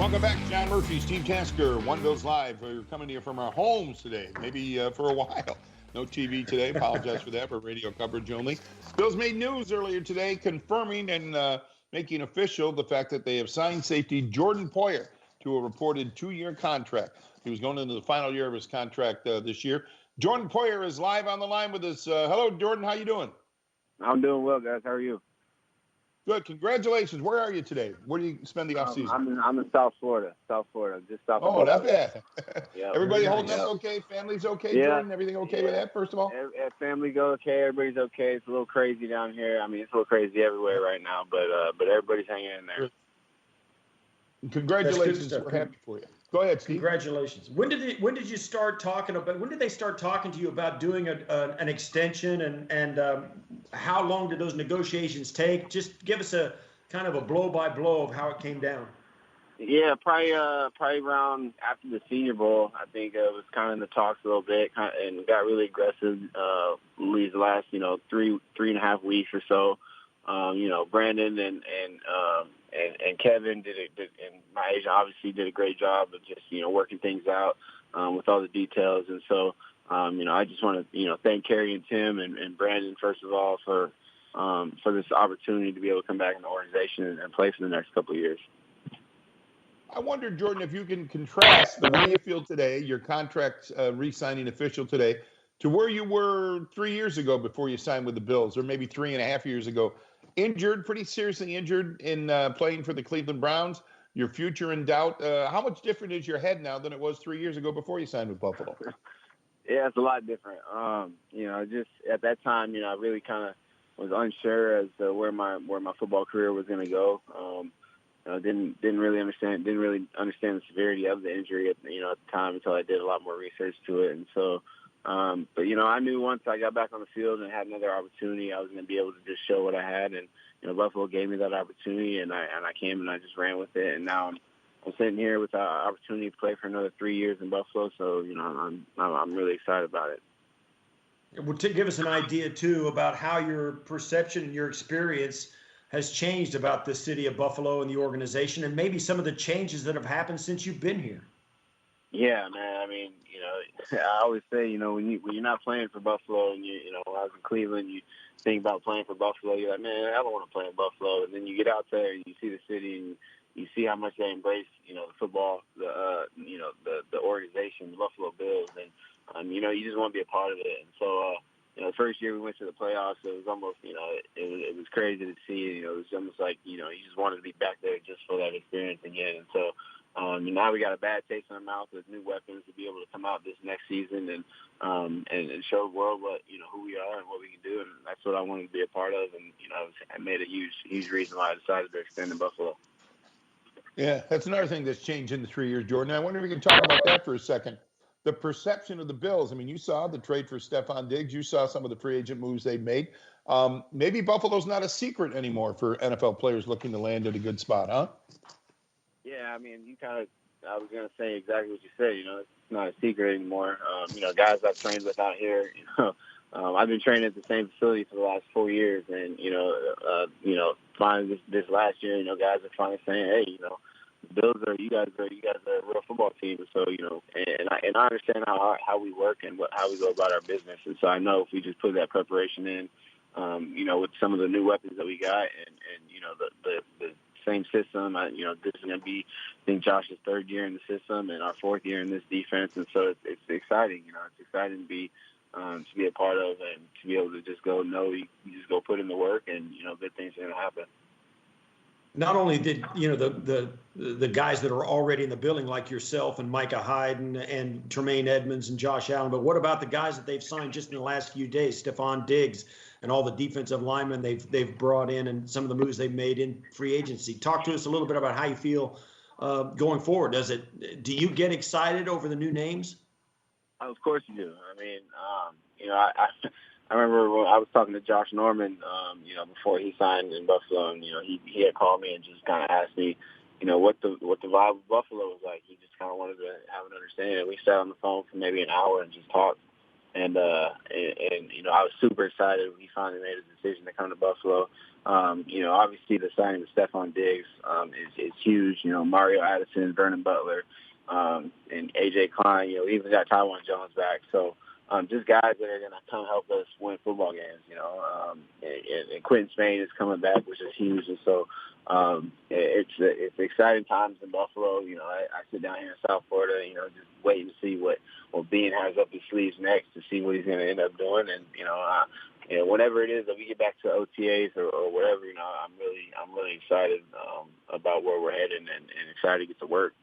Welcome back, John Murphy, Steve Tasker, One Bills Live. We're coming to you from our homes today, maybe for a while. No TV today. Apologize for that, for radio coverage only. Bills made news earlier today confirming and making official the fact that they have signed safety Jordan Poyer to a reported 2-year contract. He was going into the final year of his contract this year. Jordan Poyer is live on the line with us. Hello, Jordan. How you doing? I'm doing well, guys. How are you? Good. Congratulations. Where are you today? Where do you spend the off season? I'm in South Florida, just south of Oh, not bad. Yep. Everybody holding up okay? Family's okay, Yeah. Jordan? Everything okay with that, first of all? Family goes okay. Everybody's okay. It's a little crazy down here. I mean, it's a little crazy everywhere right now, but everybody's hanging in there. Congratulations. We're happy for you. Go ahead, Steve. Congratulations. When did they start talking to you about doing an extension, and how long did those negotiations take? Just give us a kind of a blow by blow of how it came down. Yeah, probably around after the Senior Bowl. I think it was kind of in the talks a little bit, and got really aggressive these last 3.5 weeks or so. Brandon and Kevin and my agent obviously did a great job of just working things out with all the details. And so I just want to thank Kerry and Tim and Brandon first of all for this opportunity to be able to come back in the organization and play for the next couple of years. I wonder, Jordan, if you can contrast the way you feel today, your contract re-signing official today, to where you were 3 years ago before you signed with the Bills, or maybe 3.5 years ago. Injured, pretty seriously injured in playing for the Cleveland Browns. Your future in doubt. How much different is your head now than it was 3 years ago before you signed with Buffalo? Yeah, it's a lot different. Just at that time, I really kind of was unsure as to where my football career was going to go. Didn't really understand the severity of the injury at the time until I did a lot more research to it. And so, I knew once I got back on the field and had another opportunity, I was going to be able to just show what I had. And Buffalo gave me that opportunity, and I came and I just ran with it. And now I'm sitting here with the opportunity to play for another 3 years in Buffalo. So I'm really excited about it. Well, to give us an idea too about how your perception and your experience has changed about the city of Buffalo and the organization, and maybe some of the changes that have happened since you've been here. Yeah, man. I mean, I always say, when you're not playing for Buffalo, and when I was in Cleveland, you think about playing for Buffalo. You're like, man, I don't want to play in Buffalo. And then you get out there and you see the city and you see how much they embrace, the football, the organization, the Buffalo Bills, and you just want to be a part of it. And so, the first year we went to the playoffs, it was almost, it was crazy to see. It was almost like, you just wanted to be back there just for that experience again. And so, now we got a bad taste in our mouth with new weapons to be able to come out this next season and show the world what who we are and what we can do, and that's what I wanted to be a part of. And I made a huge reason why I decided to extend in Buffalo. Yeah, that's another thing that's changed in the 3 years, Jordan. I wonder if we can talk about that for a second. The perception of the Bills. I mean, you saw the trade for Stephon Diggs. You saw some of the free agent moves they made. Maybe Buffalo's not a secret anymore for NFL players looking to land at a good spot, huh? Yeah, I mean, I was going to say exactly what you said. It's not a secret anymore. Guys I've trained with out here, I've been training at the same facility for the last 4 years. And, finally this last year, guys are finally saying, hey, Bills you guys are a real football team. So, and I understand how we work and how we go about our business. And so I know if we just put that preparation in, with some of the new weapons that we got and the same system, this is going to be, I think, Josh's third year in the system and our fourth year in this defense. And so it's exciting. It's exciting to be a part of and to be able to just go, you just go put in the work and, good things are going to happen. Not only did the guys that are already in the building like yourself and Micah Hyde and Tremaine Edmonds and Josh Allen, but what about the guys that they've signed just in the last few days? Stephon Diggs and all the defensive linemen they've brought in, and some of the moves they've made in free agency. Talk to us a little bit about how you feel going forward. Do you get excited over the new names? Of course you do. I mean, I remember when I was talking to Josh Norman, before he signed in Buffalo, and he had called me and just kind of asked me, what the vibe of Buffalo was like. He just kind of wanted to have an understanding. We sat on the phone for maybe an hour and just talked. you know, I was super excited when he finally made his decision to come to Buffalo. You know, obviously the signing of Stephon Diggs is huge. You know, Mario Addison, Vernon Butler, and A.J. Klein. You know, we even got Tywan Jones back. So just guys that are going to come help us win football games, you know. And Quentin Spain is coming back, which is huge. And so it's exciting times in Buffalo. You know, I sit down here in South Florida, you know, just waiting to see what Bean has up his sleeves next, to see what he's going to end up doing. And, you know, whenever it is that we get back to OTAs or whatever, you know, I'm really excited about where we're heading and excited to get to work.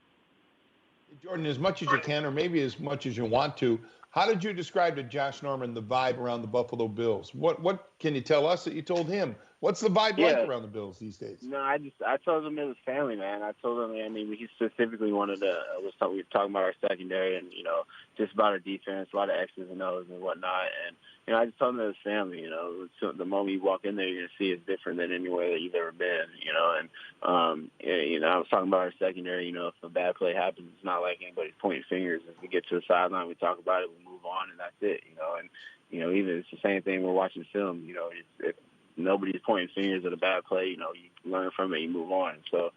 Jordan, as much as you can, or maybe as much as you want to, how did you describe to Josh Norman the vibe around the Buffalo Bills? What can you tell us that you told him? What's the vibe like around the Bills these days? No, I told him it was family, man. I told him, I mean, he specifically wanted to, we were talking about our secondary and, you know, just about our defense, a lot of X's and O's and whatnot. And, you know, I just told him it was family, you know. So the moment you walk in there, you're going to see it's different than anywhere that you've ever been, you know. And, you know, I was talking about our secondary, you know, if a bad play happens, it's not like anybody's pointing fingers. If we get to the sideline, we talk about it, we move on, and that's it, you know. And, you know, even it's the same thing we're watching film, you know, if nobody's pointing fingers at a bad play, you know, you learn from it, you move on. So,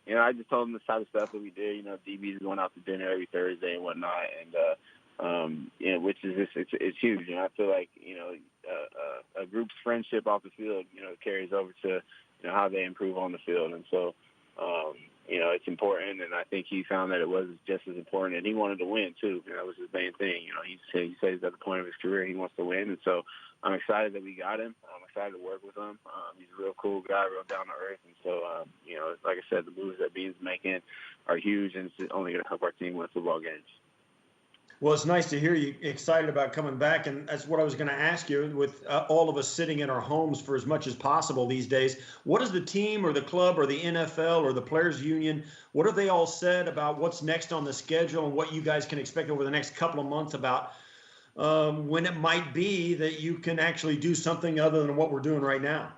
you know, I just told them the type of stuff that we did, you know, DB's going out to dinner every Thursday and whatnot. And, you know, which is just, it's huge. And I feel like, you know, a group's friendship off the field, you know, carries over to, you know, how they improve on the field. And so, you know, it's important. And I think he found that it was just as important. And he wanted to win, too. You know, that was his main thing. You know, he said he's at the point of his career, he wants to win. And so I'm excited that we got him. I'm excited to work with him. He's a real cool guy, real down to earth. And so, you know, like I said, the moves that Bean's making are huge, and it's only going to help our team win football games. Well, it's nice to hear you excited about coming back, and that's what I was going to ask you. With all of us sitting in our homes for as much as possible these days, what does the team or the club or the NFL or the Players Union, what have they all said about what's next on the schedule and what you guys can expect over the next couple of months about when it might be that you can actually do something other than what we're doing right now?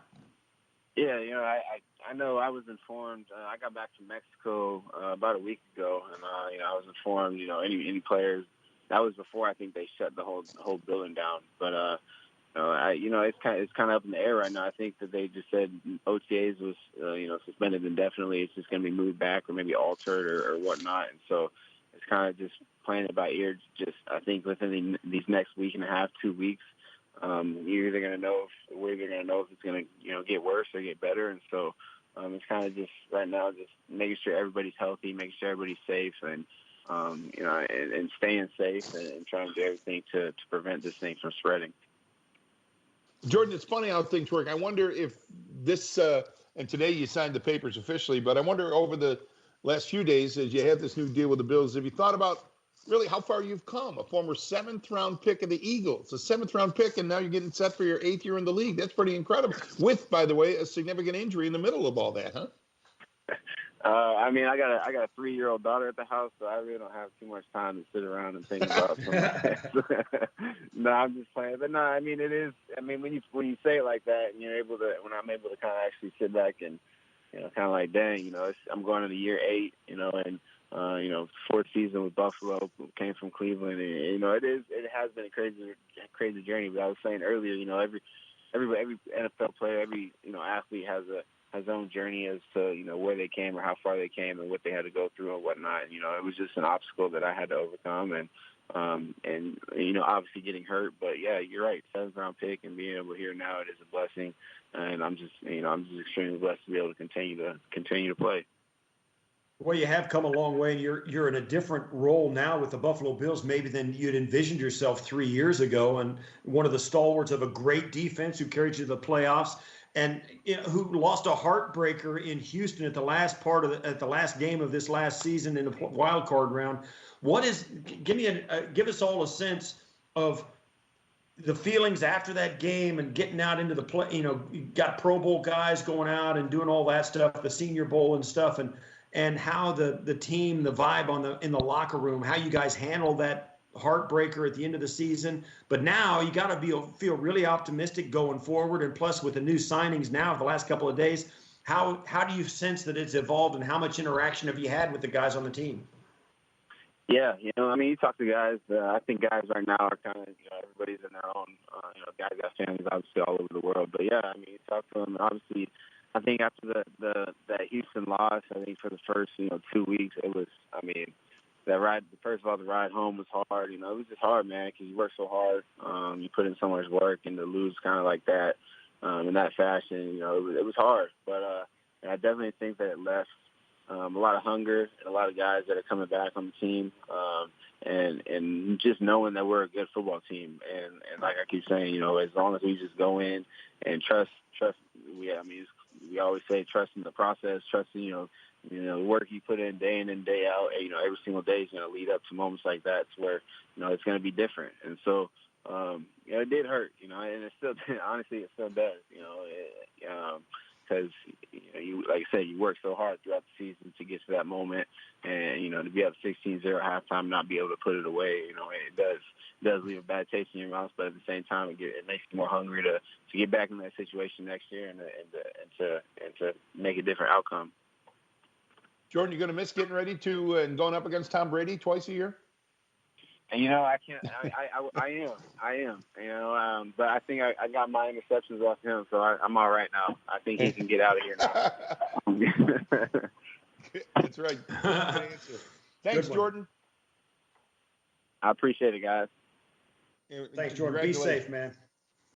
Yeah, you know, I know I was informed. I got back from Mexico about a week ago, and you know, I was informed. You know, any players. That was before I think they shut the whole building down. But you know, it's kind of up in the air right now. I think that they just said OTAs was you know, suspended indefinitely. It's just going to be moved back or maybe altered or whatnot. And so it's kind of just playing it by ear. Just I think within these next week and a half, 2 weeks, we're either going to know if it's going to, you know, get worse or get better. And so it's kind of just right now just making sure everybody's healthy, making sure everybody's safe, and you know, and staying safe and trying to do everything to prevent this thing from spreading. Jordan, it's funny how things work. I wonder if this, and today you signed the papers officially, but I wonder over the last few days as you have this new deal with the Bills, have you thought about really how far you've come? A former 7th-round pick of the Eagles, a 7th-round pick, and now you're getting set for your 8th year in the league. That's pretty incredible. With, by the way, a significant injury in the middle of all that, huh? I mean, I got a 3-year-old daughter at the house, so I really don't have too much time to sit around and think about something. No, I'm just playing. But no, I mean, it is. I mean, when you say it like that, and you're able to, when I'm able to kind of actually sit back and, you know, kind of like, dang, you know, I'm going into year 8, you know, and you know, 4th season with Buffalo, came from Cleveland, and you know, it has been a crazy journey. But I was saying earlier, you know, every NFL player, every, you know, athlete has his own journey as to, you know, where they came or how far they came and what they had to go through and whatnot. And, you know, it was just an obstacle that I had to overcome, and you know, obviously getting hurt. But yeah, you're right, 7th-round pick and being able to hear now, it is a blessing, and I'm just extremely blessed to be able to continue to play. Well, you have come a long way, and you're in a different role now with the Buffalo Bills maybe than you'd envisioned yourself 3 years ago, and one of the stalwarts of a great defense who carried you to the playoffs, and you know, who lost a heartbreaker in Houston at the last game of this last season in the wild card round. Give us all a sense of the feelings after that game and getting out into the play. You know, you got Pro Bowl guys going out and doing all that stuff, the Senior Bowl and stuff, and how the team, the vibe in the locker room, how you guys handle that heartbreaker at the end of the season. But now you got to feel really optimistic going forward. And plus, with the new signings now the last couple of days, how do you sense that it's evolved, and how much interaction have you had with the guys on the team? Yeah, I mean, you talk to guys. I think guys right now are kind of, everybody's in their own. Guys got families obviously all over the world. But yeah, I mean, you talk to them. Obviously, I think after that Houston loss, I think for the first 2 weeks, it was. I mean, that ride. First of all, the ride home was hard. It was just hard, man, because you work so hard. You put in so much work, and to lose kind of like that in that fashion, it was hard. But I definitely think that it left a lot of hunger and a lot of guys that are coming back on the team, and just knowing that we're a good football team. And like I keep saying, as long as we just go in and trust. We always say trust in the process, trusting the work you put in and day out. Every single day is going to lead up to moments like that, to where it's going to be different. And so it did hurt, and it still honestly it still does, because you, like I said, you work so hard throughout the season to get to that moment, and to be up 16-0 at halftime, not be able to put it away, it does leave a bad taste in your mouth. But at the same time, it makes you more hungry to get back in that situation next year and to make a different outcome. Jordan, you're going to miss getting ready to and going up against Tom Brady twice a year? And I can't. I am. But I think I got my interceptions off him, so I'm all right now. I think he can get out of here now. That's right. Good answer. Thanks, Jordan. I appreciate it, guys. Thanks, Jordan. Be safe, man.